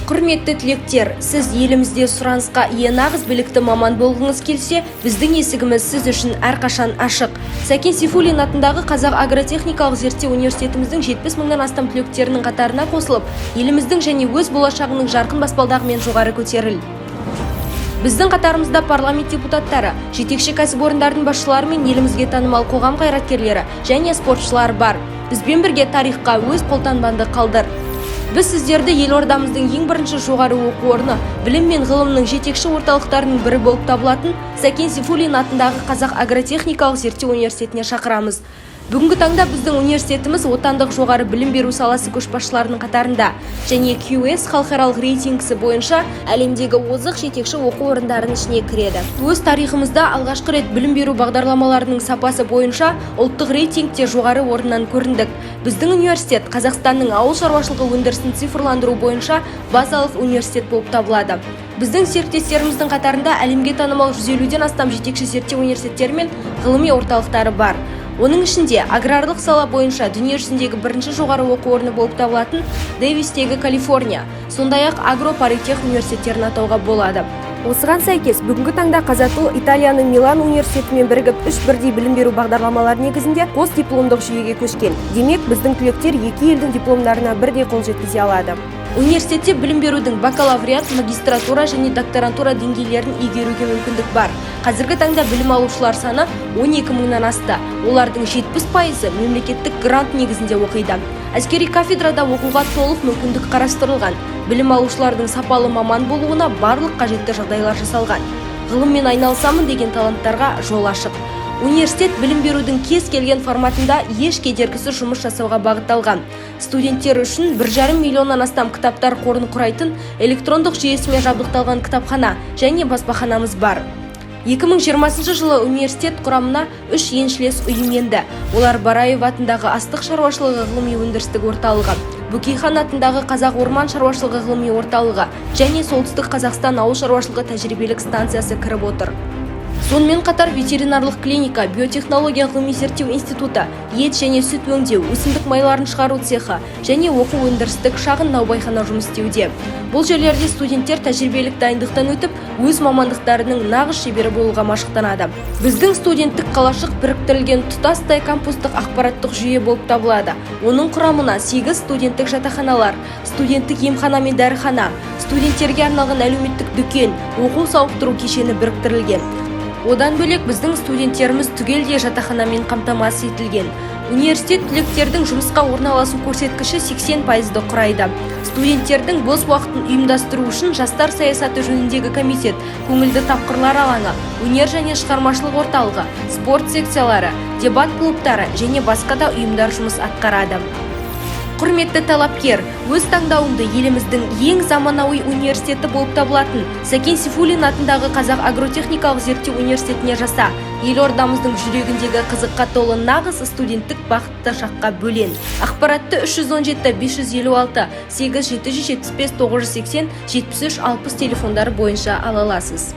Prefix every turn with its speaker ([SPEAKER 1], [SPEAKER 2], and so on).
[SPEAKER 1] Құрметті түлектер, сіз елімізде сұранысқа ие нағыз білікті маман болғыңыз келсе, біздің есігіміз сіз үшін әрқашан ашық. Сәкен Сейфуллин атындағы Қазақ агротехникалық зерттеу университетіміздің 70 мыңнан астам түлектерінің қатарына қосылып, еліміздің және өз болашағының жарқын баспалдағымен жоғары көтеріл. Біздің қатарымызда парламент депутаттары, жетекші кәсіпорындардың басшылары мен елімізге танымал қоғам қайраткерлері және спортшылар бар. Бізбен бірге тарихқа өз қолтаңбаңды қалдыр. Біз сіздерді елордамыздың ең бірінші жоғары оқу орны, білім мен ғылымның жетекші орталықтарының бірі болып табылатын Сәкен Сейфуллин атындағы Қазақ агротехникалық зерттеу университетіне шақырамыз. Бүгінгі таңда біздің университетіміз отандық жоғары білім беру саласы көшбасшыларының қатарында және QS халықаралық рейтингісі бойынша әлемдегі озық жетекші оқу орындарының ішіне кіреді. Өз тарихымызда алғашқы рет білім беру бағдарламаларының сапасы бойынша ұлттық рейтингте жоғары орыннан көріндік. Біздің университет Қазақстанның ауыл шаруашылығы өндірісін цифрландыру бойынша базалық университет болып табылады. Біздің серіктестеріміздің қатарында әлемге танымал 150-ден астам жетекші зерттеу университеттері мен ғылыми орталықтары бар. Оның ішінде аграрлық сала бойынша дүниежүзіндегі бірінші жоғары оқу орны болып табылатын Дэвистегі Калифорния, сондай-ақ агропаритех университеттерін атауға болады. Осыған сәйкес, бүгінгі таңда Қазату Италияның Милан университетімен бірігіп, 3 бірдей білім беру бағдарламалары негізінде қос дипломдық жүйеге көшкен. Демек, біздің түлектер екі елдің дипломдарына бірдей қол жеткізе алады. Университетте білім берудің бакалавриат, магистратура және докторантура деңгейлерін игеруге мүмкіндік бар. Қазіргі таңда білім алушылар саны 12 мыңнан асты. Олардың 70% мемлекеттік грант негізінде оқиды. Әскери кафедрада оқуға толық мүмкіндік қарастырылған. Білім алушылардың сапалы маман болуына барлық қажетті жағдайлар жасалған. Ғылыммен айналысамын деген таланттарға жол ашық. Университет білім берудің кез келген форматында еш кедергісіз жұмыс жасауға бағытталған. Студенттер үшін 1,5 миллионнан астам кітаптар қорын құрайтын электрондық жүйесімен жабдықталған кітапхана және баспаханамыз бар. 2020 жылы университет құрамына 3 еншілес ұйым енді. Олар Бараев атындағы астық шаруашылығы ғылыми өндірістік орталығы, Бөкейхан атындағы Қазақ орман шаруашылығы ғылыми орталығы және Солтүстік Қазақстан ауыл шаруашылығы тәжірибелік станциясы кіріп отыр. Сонымен қатар ветеринарлық клиника, биотехнология ғылыми зерттеу институты, ет және сүт өңдеу, өсімдік майларын шығару цехы және оқу өндірістік шағын наубайхана жұмыс істеуде. Бұл жерлерде студенттер тәжірибелік дайындықтан өтіп, өз мамандықтарының нағыз шебері болуға машықтанады. Біздің студенттік қалашық біріктірілген тұтастай кампустық ақпараттық жүйе болып табылады. Оның құрамына 8 студенттік жатақханалар, студенттік емхана мен дәріхана, студенттерге арналған әлеуметтік дүкен, оқу сауықтыру кешені біріктірілген. Одан бөлек біздің студенттеріміз түгелдей жатақханамен қамтамасыз етілген. Университет түлектердің жұмысқа орналасу көрсеткіші 80%-ды құрайды. Студенттердің бос уақытын ұйымдастыру үшін жастар саясаты жөніндегі комитет, көңілді тапқырлар алаңы, өнер және шығармашылық орталығы, спорт секциялары, дебат клубтары және басқа да ұйымдар жұмыс атқарады. Құрметті талапкер, өз таңдауыңды еліміздің ең заманауи университеті болып табылатын Сәкен Сейфуллин атындағы Қазақ агротехникалық зерттеу университетіне жаса. Елордамыздың жүрегіндегі қызыққа толы нағыз студенттік бақытты шаққа бөлен. Ақпаратты 317 556 8775 980 73 60 телефондары бойынша ала аласыз.